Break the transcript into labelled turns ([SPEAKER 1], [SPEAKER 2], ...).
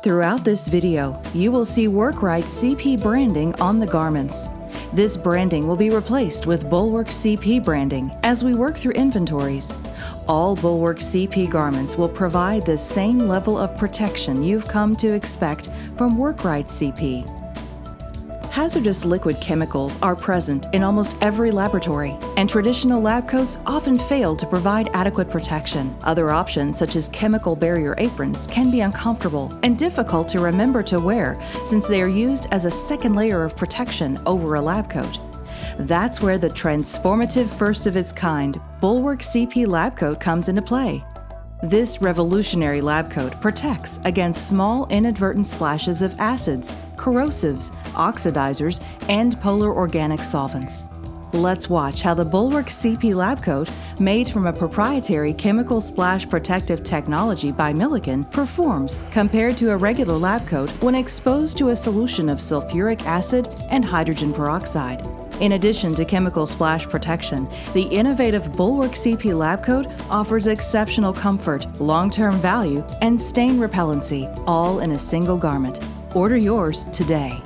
[SPEAKER 1] Throughout this video, you will see Workrite CP branding on the garments. This branding will be replaced with Bulwark CP branding as we work through inventories. All Bulwark CP garments will provide the same level of protection you've come to expect from Workrite CP. Hazardous liquid chemicals are present in almost every laboratory, and traditional lab coats often fail to provide adequate protection. Other options, such as chemical barrier aprons, can be uncomfortable and difficult to remember to wear since they are used as a second layer of protection over a lab coat. That's where the transformative first-of-its-kind Bulwark CP lab coat comes into play. This revolutionary lab coat protects against small inadvertent splashes of acids, corrosives, oxidizers, and polar organic solvents. Let's watch how the Bulwark CP lab coat, made from a proprietary chemical splash protective technology by Milliken, performs compared to a regular lab coat when exposed to a solution of sulfuric acid and hydrogen peroxide. In addition to chemical splash protection, the innovative Bulwark CP lab coat offers exceptional comfort, long-term value, and stain repellency, all in a single garment. Order yours today.